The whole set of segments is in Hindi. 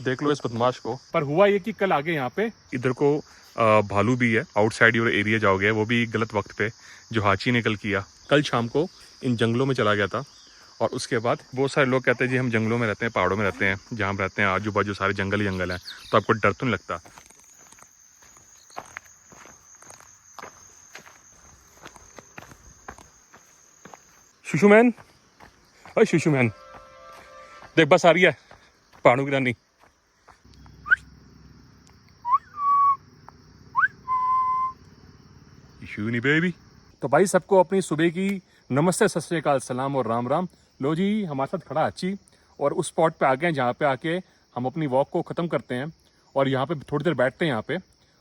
देख लो इस बदमाश को। पर हुआ ये कि कल आगे यहाँ पे इधर को भालू भी है। आउटसाइड योर एरिया जाओगे, वो भी गलत वक्त पे, जो हाची ने कल किया। कल शाम को इन जंगलों में चला गया था और उसके बाद बहुत सारे लोग कहते हैं जी हम जंगलों में रहते हैं, पहाड़ों में रहते हैं, जहाँ हम रहते हैं आजू बाजू सारे जंगल ही जंगल हैं, तो आपको डर तो नहीं लगता। शुशु मैन, अरे शुशु मैन देख बस आ रही है पहाड़ों की रानी। शुनी बेबी। तो भाई सबको अपनी सुबह की नमस्ते, सत श्री अकाल, सलाम और राम राम। लो जी हमारे साथ खड़ा अच्छी और उस स्पॉट पे आ गए हैं जहाँ पे आके हम अपनी वॉक को ख़त्म करते हैं और यहाँ पे थोड़ी देर बैठते हैं यहाँ पे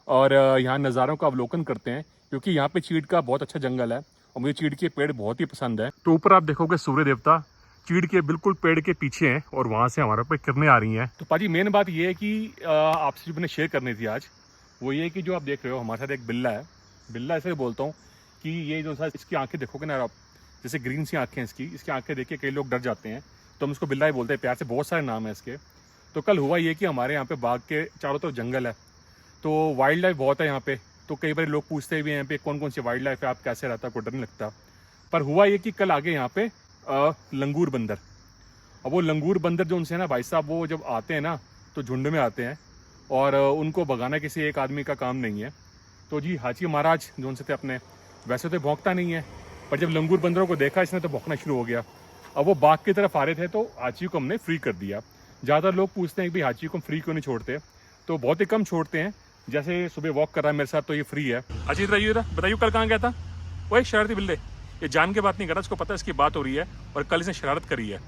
और यहाँ नज़ारों का अवलोकन करते हैं, क्योंकि यहाँ पे चीड़ का बहुत अच्छा जंगल है और मुझे चीड़ के पेड़ बहुत ही पसंद है। तो ऊपर आप देखोगे सूर्य देवता चीड़ के बिल्कुल पेड़ के पीछे हैं और वहाँ से हमारे पे किरणें आ रही हैं। तो पाजी मेन बात ये है कि आपसे जो मैंने शेयर करनी थी आज, वो ये कि जो आप देख रहे हो हमारे साथ एक बिल्ला है। बिल्ला ऐसे बोलता हूँ कि ये जो सा इसकी आंखें देखोगे ना आप, जैसे ग्रीन सी आंखें इसकी आंखें देख के कई लोग डर जाते हैं, तो हम इसको बिल्ला ही बोलते हैं प्यार से। बहुत सारे नाम है इसके। तो कल हुआ ये कि हमारे यहाँ पे बाग के चारों तरफ जंगल है, तो वाइल्ड लाइफ बहुत है यहाँ पे। तो कई बार लोग पूछते भी हैं यहाँ पे कौन कौन सी वाइल्ड लाइफ है, आप कैसे रहता, आपको डर नहीं लगता। पर हुआ ये कि कल आगे यहाँ पे लंगूर बंदर, अब वो लंगूर बंदर जो उनसे ना भाई साहब, वो जब आते हैं ना तो झुंड में आते हैं और उनको भगाना किसी एक आदमी का काम नहीं है। तो जी हाची महाराज जो उनसे थे अपने, वैसे तो भौंकता नहीं है, पर जब लंगूर बंदरों को देखा इसने तो भौंकना शुरू हो गया। अब वो बाग की तरफ आ रहे थे तो हाची को हमने फ्री कर दिया। ज़्यादा लोग पूछते हैं कि भाई हाची को हम फ्री क्यों नहीं छोड़ते, तो बहुत ही कम छोड़ते हैं। जैसे सुबह वॉक कर रहा है मेरे साथ तो ये फ्री है। हाची इधर बताइए कल कहाँ गया था? वही शरारती बिल्ले, ये जान के बात नहीं कर रहा, उसको पता है इसकी बात हो रही है और कल इसने शरारत करी है।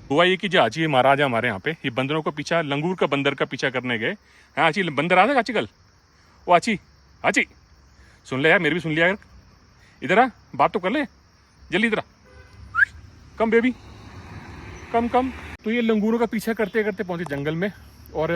हुआ ये कि जो हाची महाराज है हमारे यहाँ पे, ये बंदरों को पीछा, लंगूर का बंदर का पीछा करने गए। हाँ हाची बंदर आ जाएगा हाची कल। वो हाची हाची सुन ले यार, मेरी भी सुन लिया यार, इधर आ बात तो कर ले, जल्दी इधर आ, कम बेबी कम कम। तो ये लंगूरों का पीछा करते करते पहुंचे जंगल में और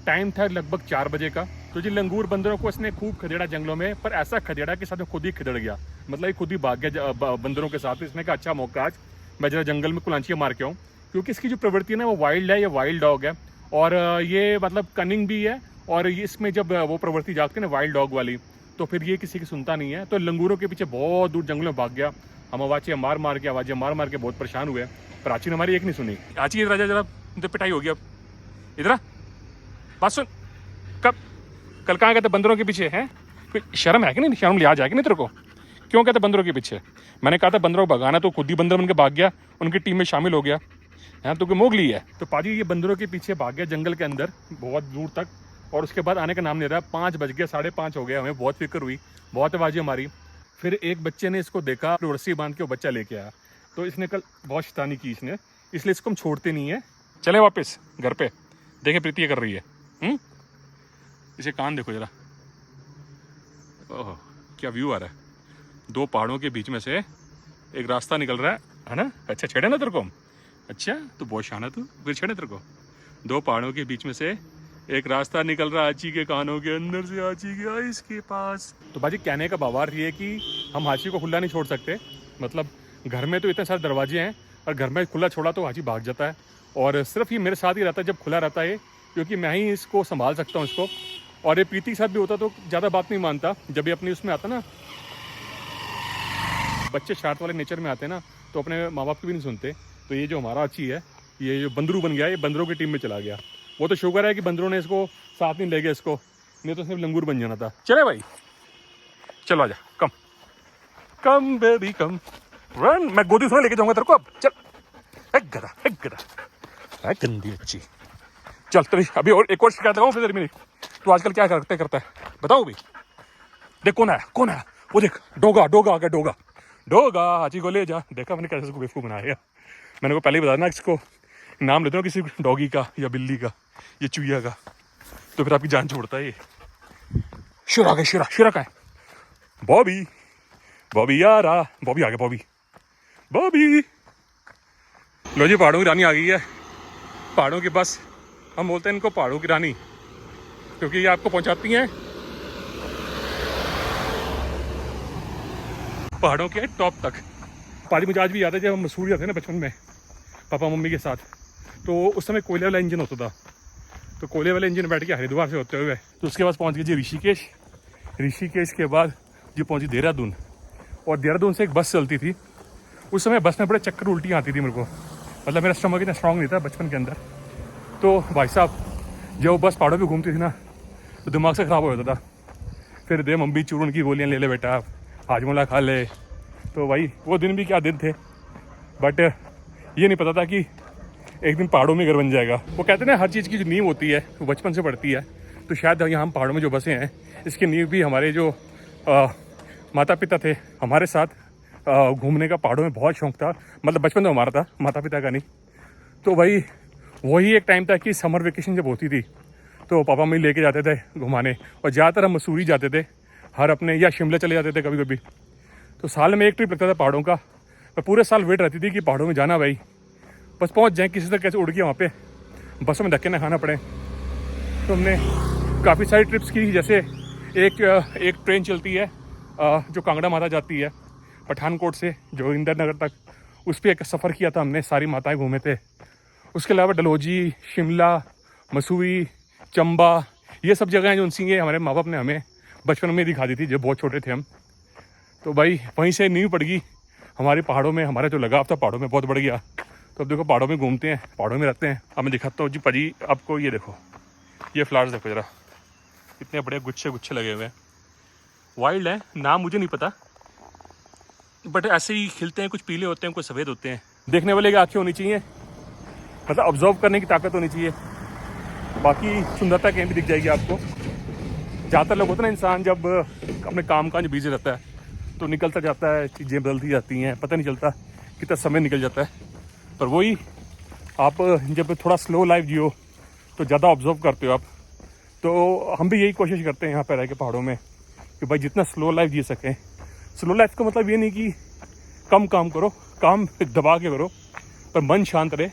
टाइम था लगभग 4 बजे का। तो जी लंगूर बंदरों को इसने खूब खदेड़ा जंगलों में, पर ऐसा खदेड़ा कि साथ में खुद ही खिदड़ गया, मतलब ये खुद ही भाग गया बंदरों के साथ। इसने कहा अच्छा मौका आज मैं जरा जंगल में कुलांचियाँ मार के आऊँ, क्योंकि इसकी जो प्रवृत्ति है ना वो वाइल्ड है, ये वाइल्ड डॉग है और ये मतलब कनिंग भी है। और इसमें जब वो प्रवृत्ति जागती है ना वाइल्ड डॉग वाली, तो फिर ये किसी की सुनता नहीं है। तो लंगूरों के पीछे बहुत दूर जंगलों में भाग गया। हम आवाज़ें मार मार के बहुत परेशान हुए, पर आची ने हमारी एक नहीं सुनी। आची इधर राजा, जरा इधर पिटाई होगी अब, इधर आ बात सुन। कब कल कहाँ गए थे बंदरों के पीछे? हैं कोई शर्म है कि नहीं, शर्म लिहाज है कि नहीं तेरे को? क्यों कहते बंदरों के पीछे? मैंने कहा था बंदरों को भगाना, तो खुद ही बंदर बन के भाग गया, उनकी टीम में शामिल हो गया है, तो मोगली है। तो पाजी ये बंदरों के पीछे भाग गया जंगल के अंदर बहुत दूर तक और उसके बाद आने का नाम नहीं रहा। 5 बज गए, 5:30 हो गया, हमें बहुत फिक्र हुई, बहुत आवाज़ें मारी। फिर एक बच्चे ने इसको देखा, रस्सी बांध के वो बच्चा लेके आया। तो इसने कल बहुत शैतानी की इसने, इसलिए इसको हम छोड़ते नहीं है। चले वापस घर पे, देखें प्रीति कर रही है। इसे कान देखो जरा, ओह क्या व्यू आ रहा है। 2 पहाड़ों के बीच में से एक रास्ता निकल रहा है ना। अच्छा छेड़े ना तेरे को? अच्छा तो बहुत शाना तू, फिर छेड़े तेरे को। 2 पहाड़ों के बीच में से एक रास्ता निकल रहा है हाची के कानों के अंदर से, हाची के आइस के पास। तो बाजी कहने का भावार्थ ये कि हम हाची को खुला नहीं छोड़ सकते, मतलब घर में तो इतने सारे दरवाजे हैं और घर में खुला छोड़ा तो हाची भाग जाता है। और सिर्फ ये मेरे साथ ही रहता है जब खुला रहता है, क्योंकि मैं ही इसको संभाल सकता हूँ इसको। और ये प्रीति के साथ भी होता तो ज़्यादा बात नहीं मानता, जब ये अपनी उसमें आता ना, बच्चे शरारत वाले नेचर में आते हैं ना, तो अपने माँ बाप की भी नहीं सुनते। तो ये जो हमारा अच्छी है, ये जो बंदरू बन गया, ये बंदरों की टीम में चला गया। वो तो शुक्र है कि बंदरों ने इसको साथ नहीं ले गया इसको, नहीं तो सिर्फ लंगूर बन जाना था। चले भाई चलो आजा, कम कम बेबी कम रन, मैं गोदी सोने लेके जाऊंगा तेरे को अब। चल गधा गंदी अच्छी। चल तेरी अभी और एक और शिकायत लगाऊं फिर मेरी। तू आजकल क्या करता है बताओ भाई। देख कौन है वो देख, डोगा आ गया, डोगा हाची को ले जा। देखा मैंने कैसे इसको बेवकूफ़ बनाया। मैंने को पहले ही बताया ना, इसको नाम लेते हो किसी डॉगी का या बिल्ली का या चूहिया का, तो फिर आपकी जान छोड़ता है ये। शिरा आ गया, शिरा का है। बॉबी यार बॉबी आ गया, बॉबी। लो जी पहाड़ों की रानी आ गई है। पहाड़ों के बस हम बोलते हैं इनको पहाड़ों की रानी, क्योंकि ये आपको पहुंचाती हैं पहाड़ों के टॉप तक। पाजी मुझे आज भी याद है जब हम मसूरी जाते ना बचपन में पापा मम्मी के साथ, तो उस समय कोयले वाला इंजन होता था। तो कोयले वाले इंजन बैठ के हरिद्वार से होते हुए तो उसके बाद पहुँच गए जी ऋषिकेश। ऋषिकेश के बाद जी पहुँची देहरादून, और देहरादून से एक बस चलती थी। उस समय बस में बड़े चक्कर उल्टियाँ आती थी मेरे को, मतलब मेरा स्टमक इतना स्ट्रॉन्ग नहीं था बचपन के अंदर। तो भाई साहब जब वो बस पहाड़ों पे घूमती थी ना तो दिमाग से ख़राब हो जाता था। फिर दे मम्मी चूर्ण की गोलियाँ ले ले बेटा, हाजमोला खा ले। तो भाई वो दिन भी क्या दिन थे, बट ये नहीं पता था कि एक दिन पहाड़ों में घर बन जाएगा। वो कहते हैं ना हर चीज़ की जो नींव होती है वो बचपन से पड़ती है। तो शायद यहाँ हम पहाड़ों में जो बसे हैं इसकी नींव भी हमारे जो माता पिता थे, हमारे साथ घूमने का पहाड़ों में बहुत शौक था। मतलब बचपन तो हमारा था, माता पिता का नहीं। तो भाई वही एक टाइम था कि समर वेकेशन जब होती थी तो पापा मम्मी लेके जाते थे घुमाने, और ज़्यादातर हम मसूरी जाते थे हर अपने, या शिमला चले जाते थे कभी कभी। तो साल में एक ट्रिप लगता था पहाड़ों का। मैं पूरे साल वेट रहती थी कि पहाड़ों में जाना भाई, बस पहुंच जाएं किसी तरह कैसे उड़ के वहाँ पे, बसों में धक्के ना खाना पड़े। तो हमने काफ़ी सारी ट्रिप्स की, जैसे एक ट्रेन चलती है जो कांगड़ा माता जाती है पठानकोट से जोगिंदर नगर तक, उस पर एक सफ़र किया था हमने, सारी माताएं घूमे थे। उसके अलावा डलहौजी, शिमला, मसूरी, चंबा, ये सब जगह हैं जो उनसी हमारे माँ बाप ने हमें बचपन में दिखा दी थी जब बहुत छोटे थे हम। तो भाई वहीं से नींव पड़ गई हमारे पहाड़ों में, हमारा जो लगाव था पहाड़ों में बहुत बढ़ गया। तो अब देखो पहाड़ों में घूमते हैं, पहाड़ों में रहते हैं। अब मैं दिखाता हूँ जी पाजी आपको, ये देखो ये फ्लावर्स देखो ज़रा, कितने बड़े गुच्छे गुच्छे लगे हुए हैं। वाइल्ड है, नाम मुझे नहीं पता, बट ऐसे ही खिलते हैं, कुछ पीले होते हैं कुछ सफ़ेद होते हैं। देखने वाले की आँखें होनी चाहिए, मतलब ऑब्जर्व करने की ताकत होनी चाहिए। बाकी सुंदरता कहीं भी दिख जाएगी आपको। ज़्यादातर लोग होते हैं ना, इंसान जब अपने काम काज बिजी रहता है तो निकलता जाता है, चीज़ें बदलती जाती हैं, पता नहीं चलता कितना समय निकल जाता है। पर वही आप जब थोड़ा स्लो लाइफ जियो तो ज़्यादा ऑब्जर्व करते हो आप। तो हम भी यही कोशिश करते हैं यहाँ पर रह के पहाड़ों में कि भाई जितना स्लो लाइफ जी सकें। स्लो लाइफ का मतलब ये नहीं कि कम काम करो, काम दबा के करो, पर मन शांत रहे,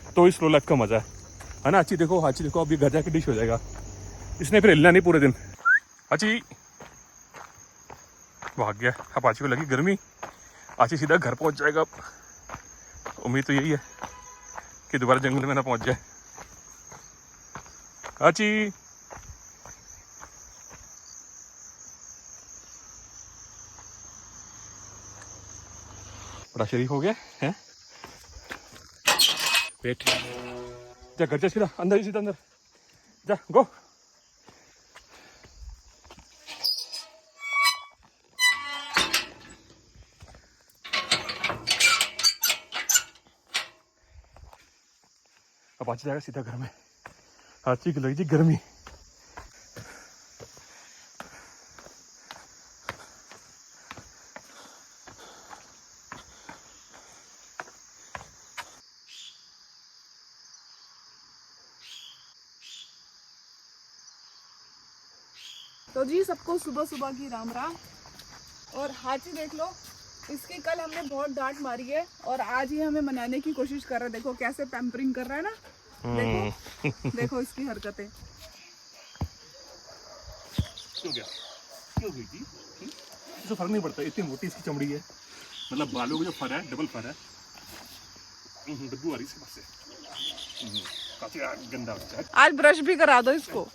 तो इस स्लो लाइफ का मज़ा है ना। अच्छी देखो, अच्छी देखो, अब ये घर जाके डिश हो जाएगा, इसने फिर हिलना नहीं पूरे दिन। अच्छी भाग गया, अब आची को लगी गर्मी, आची सीधा घर पहुंच जाएगा। अब उम्मीद तो यही है कि दोबारा जंगल में ना पहुंच जाए। आची बड़ा शरीफ हो गया है। वेट, जा घर जा, सीधा अंदर, सीधा अंदर जा, गो। अब आची जाएगा सीधा घर में, आची की लगी जी गर्मी। तो जी सबको सुबह सुबह की राम राम। और हाथी देख लो, इसकी कल हमने बहुत डांट मारी है और आज ही हमें मनाने की कोशिश कर रहा है। देखो कैसे पैम्परिंग कर रहा है ना, देखो देखो इसकी हरकतें। क्यों हुई थी? इससे फर्क नहीं पड़ता, इतनी मोटी इसकी चमड़ी है, मतलब बालों का जो फर है डबल फर है। बदबू आ रही है, काफी गंदा बच्चा है। आज ब्रश भी करा दो इसको।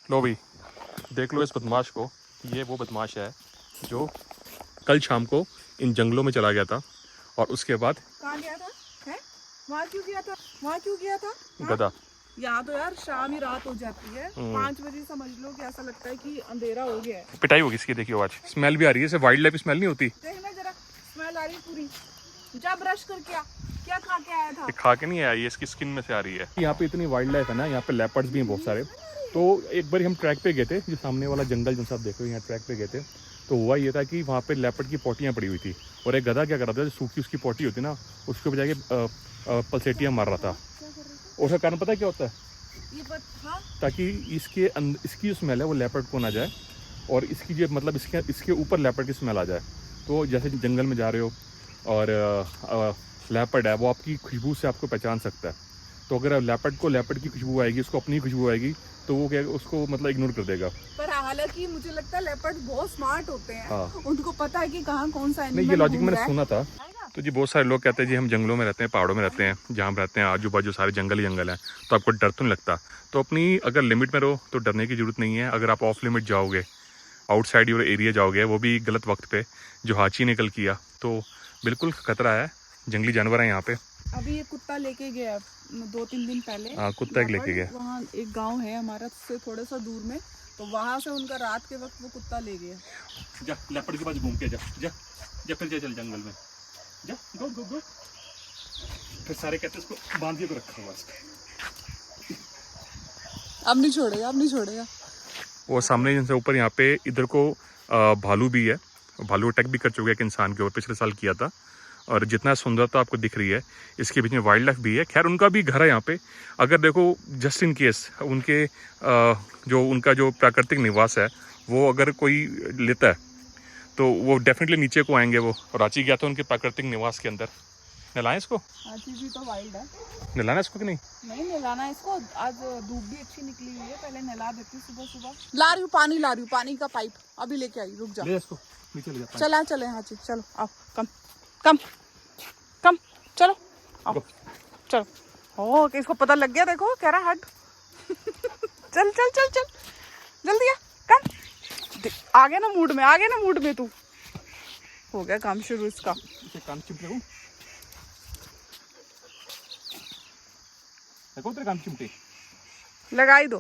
लो भाई देख लो इस बदमाश को, ये वो बदमाश है जो कल शाम को इन जंगलों में चला गया था और उसके बाद कहाँ गया था? है? वहाँ क्यों गया था? वहाँ क्यों गया था? गधा। यहाँ तो यार शाम ही रात हो जाती है, 5 बजे समझ लो कि ऐसा लगता है कि अंधेरा हो गया है। पिटाई होगी इसकी, देखियो आज स्मेल भी आ रही है, वाइल्ड लाइफ स्मेल नहीं होती। देखना जरा, स्मेल आ रही है पूरी। जा ब्रश करके आ, क्या खा के आया था? खा के नहीं आया, ये इसकी स्किन में से आ रही है। यहाँ पे इतनी वाइल्ड लाइफ है ना, यहाँ पे लेपर्ड्स भी हैं बहुत सारे। तो एक बार हम ट्रैक पे गए थे, जो सामने वाला जंगल जो सब देखो, यहाँ ट्रैक पे गए थे, तो हुआ ये था कि वहाँ पे लेपर्ड की पोटियाँ पड़ी हुई थी और एक गधा क्या कर रहा था, जो सूखी उसकी पोटी होती ना, उसके बजाय पलसेटियाँ मार रहा था। और उसका कारण पता है क्या होता है? ताकि इसकी जो स्मेल है वो लेपर्ड को ना जाए और इसकी जो मतलब इसके ऊपर लेपर्ड की स्मेल आ जाए। तो जैसे जंगल में जा रहे हो और लेपर्ड है, वो आपकी खुशबू से आपको पहचान सकता है। तो अगर लेपर्ड को लेपर्ड की खुशबू आएगी, उसको अपनी खुशबू आएगी, तो वो क्या उसको मतलब इग्नोर कर देगा। पर हालांकि मुझे लगता है लेपर्ड बहुत स्मार्ट होते हैं। हाँ। उनको पता है कि कहाँ कौन सा नहीं, ये लॉजिक मैंने सुना था। तो जी बहुत सारे लोग कहते हैं जी हम जंगलों में रहते हैं, पहाड़ों में रहते हैं, जहाँ हम रहते हैं आजू बाजू सारे जंगल ही जंगल हैं, तो आपको डर तो नहीं लगता। तो अपनी अगर लिमिट में रहो तो डरने की ज़रूरत नहीं है। अगर आप ऑफ लिमिट जाओगे, आउटसाइड योर एरिया जाओगे, वो भी गलत वक्त पे, जो हाथी निकल किया, तो बिल्कुल खतरा है। जंगली जानवर हैं यहाँ पे। अभी ये कुत्ता लेके गया 2-3 दिन पहले। हाँ, कुत्ता एक लेके गया। वहाँ एक गांव है हमारा से थोड़ा सा दूर में, तो वहाँ से उनका रात के वक्त वो कुत्ता ले गया। जा लेपर्ड के पास घूम के जा जा जा, फिर जा चल जंगल में जा, गो गो गो। फिर सारे कहते हैं इसको बांधिए को रखा हुआ इसको। अब नहीं छोड़ेगा, अब नहीं छोड़ेगा। वो सामने जिनसे ऊपर यहाँ पे इधर को भालू भी है। भालू अटैक भी कर चुका है एक इंसान के ऊपर, पिछले साल किया था। और जितना सुंदरता आपको दिख रही है, इसके बीच में वाइल्ड लाइफ भी है। खैर उनका भी घर है यहाँ पे। अगर देखो जस्ट इन केस उनके जो उनका जो प्राकृतिक निवास है वो अगर कोई लेता है तो वो डेफिनेटली नीचे को आएंगे वो। और रांची गया था उनके प्राकृतिक निवास के अंदर। नहलाएं इसको? हाथी भी तो वाइल्ड है। नहलाना इसको कि नहीं? नहीं नहलाना इसको, आज धूप भी अच्छी निकली हुई है, पहले नहला देती हूँ सुबह सुबह। ला रही हूँ पानी, ला रही हूँ पानी का पाइप, अभी लेके आई, रुक जा। ले इसको नीचे ले जा। चला चले हाथी, चलो आओ, कम कम कम, चलो आओ चलो। ओ इसको पता लग गया, देखो कह रहा हट। चल चल चल चल जल्दी आ, कम। आगे ना मूड में, आगे ना मूड में तू। हो गया काम शुरू इसका। कान चिमटे को देखो, तेरे कान चिमटे लगाई दो।